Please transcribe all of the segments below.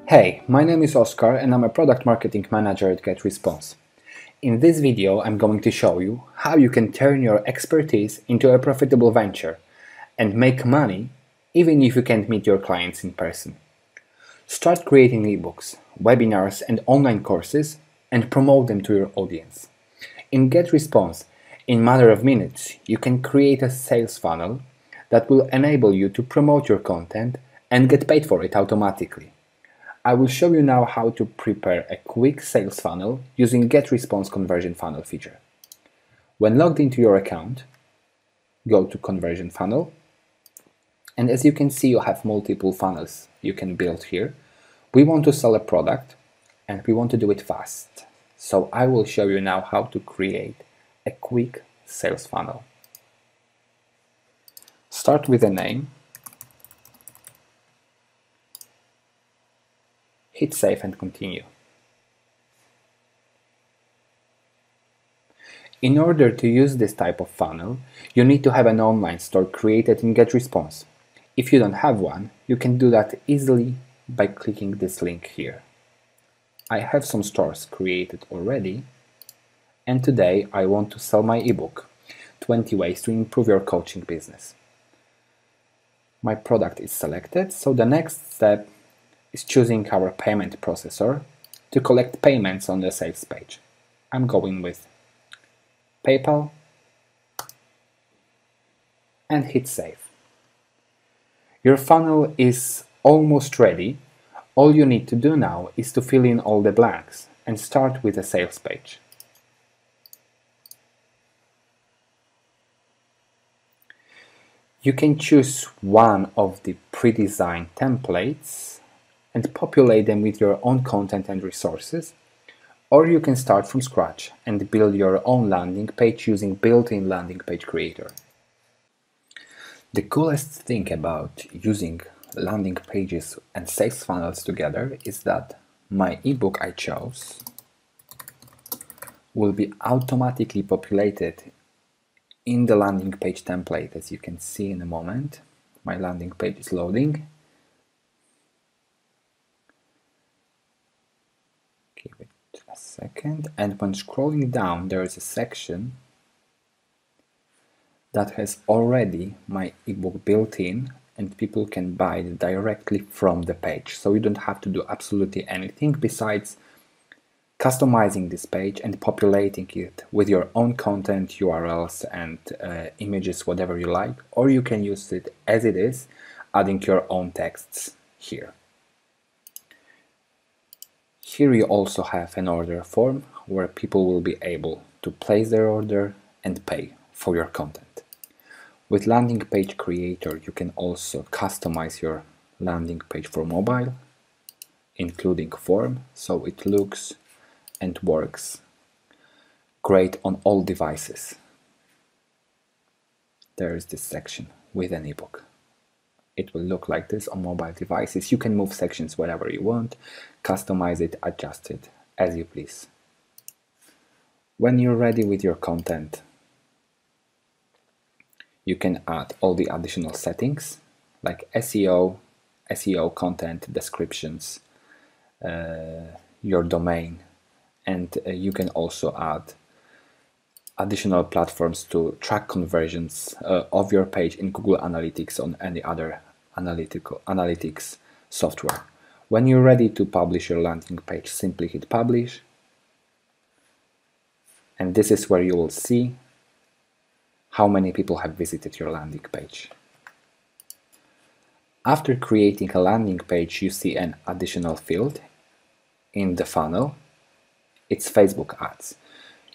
Hey, my name is Oskar and I'm a Product Marketing Manager at GetResponse. In this video, I'm going to show you how you can turn your expertise into a profitable venture and make money even if you can't meet your clients in person. Start creating ebooks, webinars and online courses and promote them to your audience. In GetResponse, in a matter of minutes, you can create a sales funnel that will enable you to promote your content and get paid for it automatically. I will show you now how to prepare a quick sales funnel using GetResponse Conversion Funnel feature. When logged into your account, go to Conversion Funnel, and as you can see, you have multiple funnels you can build here. We want to sell a product and we want to do it fast. So I will show you now how to create a quick sales funnel. Start with a name. Hit save and continue. In order to use this type of funnel, you need to have an online store created in GetResponse. If you don't have one, you can do that easily by clicking this link here. I have some stores created already, and today I want to sell my ebook, 20 Ways to Improve Your Coaching Business. My product is selected, so the next step is choosing our payment processor to collect payments on the sales page. I'm going with PayPal and hit save. Your funnel is almost ready. All you need to do now is to fill in all the blanks and start with a sales page. You can choose one of the pre-designed templates and populate them with your own content and resources, or you can start from scratch and build your own landing page using built-in landing page creator. The coolest thing about using landing pages and sales funnels together is that my ebook I chose will be automatically populated in the landing page template. As you can see in a moment, my landing page is loading. Give it a second, and when scrolling down there is a section that has already my ebook built in and people can buy it directly from the page. So you don't have to do absolutely anything besides customizing this page and populating it with your own content, URLs and images, whatever you like, or you can use it as it is, adding your own texts here. Here you also have an order form where people will be able to place their order and pay for your content. With Landing Page Creator, you can also customize your landing page for mobile, including form, so it looks and works great on all devices. There is this section with an ebook. It will look like this on mobile devices. You can move sections wherever you want, customize it, adjust it as you please. When you're ready with your content, you can add all the additional settings like SEO content, descriptions, your domain, and you can also add additional platforms to track conversions of your page in Google Analytics or any other analytics software. When you're ready to publish your landing page, simply hit publish, and this is where you will see how many people have visited your landing page. After creating a landing page, you see an additional field in the funnel. It's Facebook ads.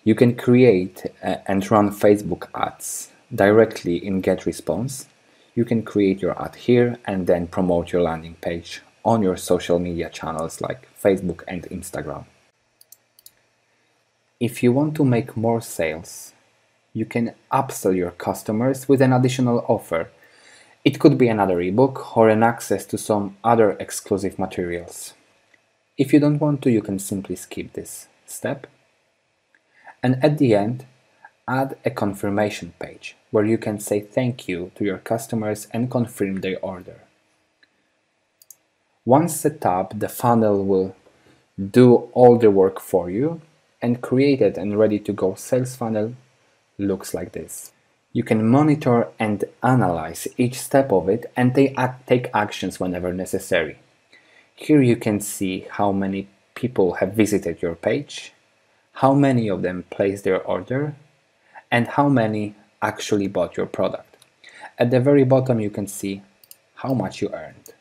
You can create and run Facebook ads directly in GetResponse. You can create your ad here and then promote your landing page on your social media channels like Facebook and Instagram. If you want to make more sales, you can upsell your customers with an additional offer. It could be another ebook or an access to some other exclusive materials. If you don't want to, you can simply skip this step. And at the end, add a confirmation page where you can say thank you to your customers and confirm their order. Once set up, the funnel will do all the work for you, and created and ready to go sales funnel looks like this. You can monitor and analyze each step of it and take actions whenever necessary. Here you can see how many people have visited your page, how many of them placed their order, and how many actually bought your product. At the very bottom you can see how much you earned.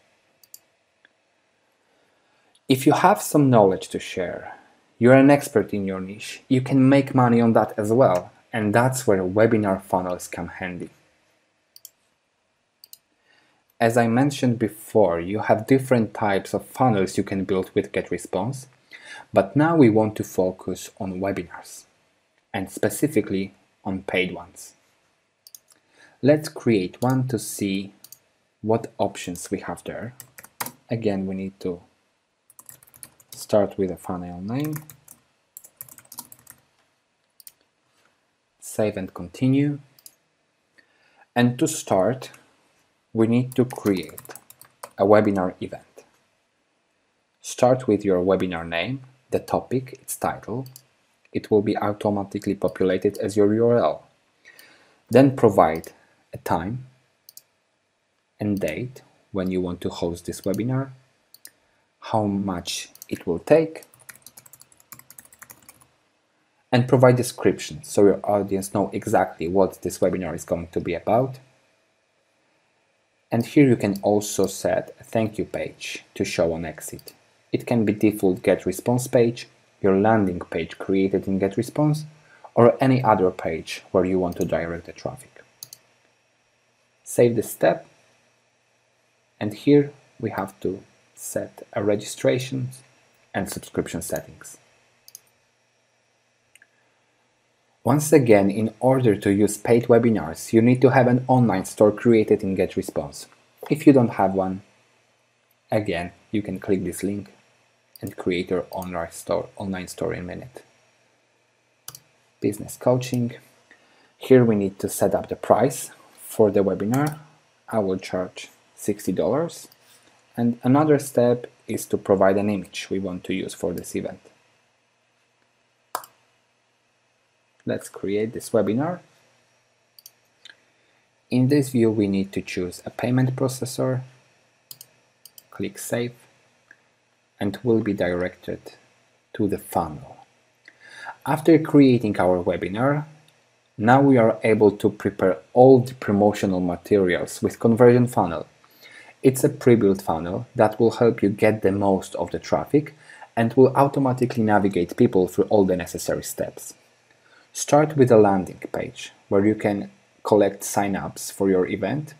If you have some knowledge to share, you're an expert in your niche, you can make money on that as well, and that's where webinar funnels come handy. As I mentioned before, you have different types of funnels you can build with GetResponse, but now we want to focus on webinars, and specifically on paid ones. Let's create one to see what options we have there. Again, we need to start with a funnel name, save and continue, and to start we need to create a webinar event. Start with your webinar name, the topic, its title. It will be automatically populated as your URL. Then provide a time and date when you want to host this webinar, how much it will take, and provide description so your audience know exactly what this webinar is going to be about. And here you can also set a thank you page to show on exit. It can be default GetResponse page, your landing page created in GetResponse, or any other page where you want to direct the traffic. Save the step, and here we have to set a registration and subscription settings. Once again, in order to use paid webinars, you need to have an online store created in GetResponse. If you don't have one, again, you can click this link and create your online store in a minute. Business coaching. Here we need to set up the price for the webinar. I will charge $60. And another step is to provide an image we want to use for this event. Let's create this webinar. In this view, we need to choose a payment processor, click Save, and will be directed to the funnel. After creating our webinar, now we are able to prepare all the promotional materials with Conversion Funnel. It's a pre-built funnel that will help you get the most of the traffic and will automatically navigate people through all the necessary steps. Start with a landing page where you can collect sign-ups for your event.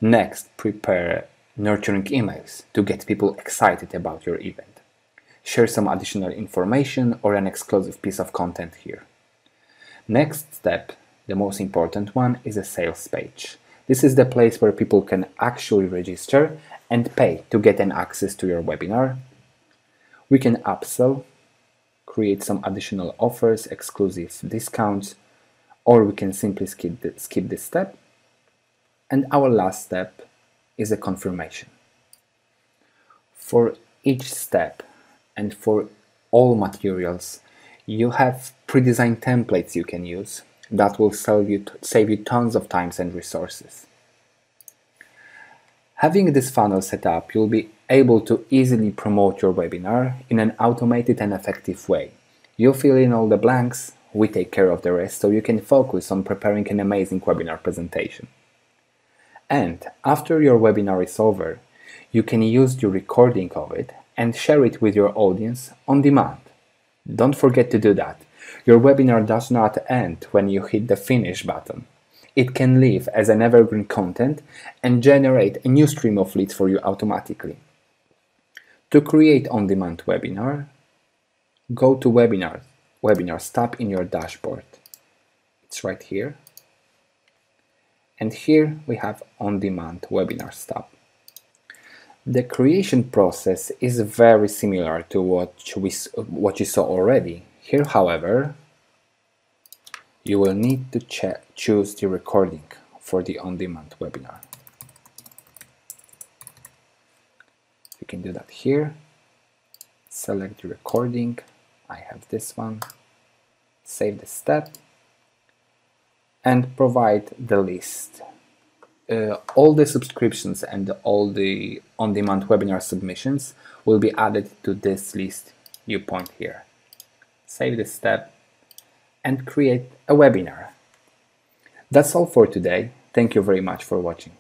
Next, prepare nurturing emails to get people excited about your event. Share some additional information or an exclusive piece of content here. Next step, the most important one, is a sales page. This is the place where people can actually register and pay to get an access to your webinar. We can upsell, create some additional offers, exclusive discounts, or we can simply skip this step. And our last step is a confirmation. For each step and for all materials, you have pre-designed templates you can use that will save you tons of time and resources. Having this funnel set up, you'll be able to easily promote your webinar in an automated and effective way. You fill in all the blanks, we take care of the rest, so you can focus on preparing an amazing webinar presentation. And after your webinar is over, you can use the recording of it and share it with your audience on demand. Don't forget to do that. Your webinar does not end when you hit the finish button. It can live as an evergreen content and generate a new stream of leads for you automatically. To create on-demand webinar, go to Webinars tab in your dashboard. It's right here. And here we have On-Demand Webinars tab. The creation process is very similar to what you saw already. Here, however, you will need to choose the recording for the on-demand webinar. We can do that here. Select the recording. I have this one. Save the step and provide the list. All the subscriptions and all the on-demand webinar submissions will be added to this list you point here. Save the step and create a webinar. That's all for today. Thank you very much for watching.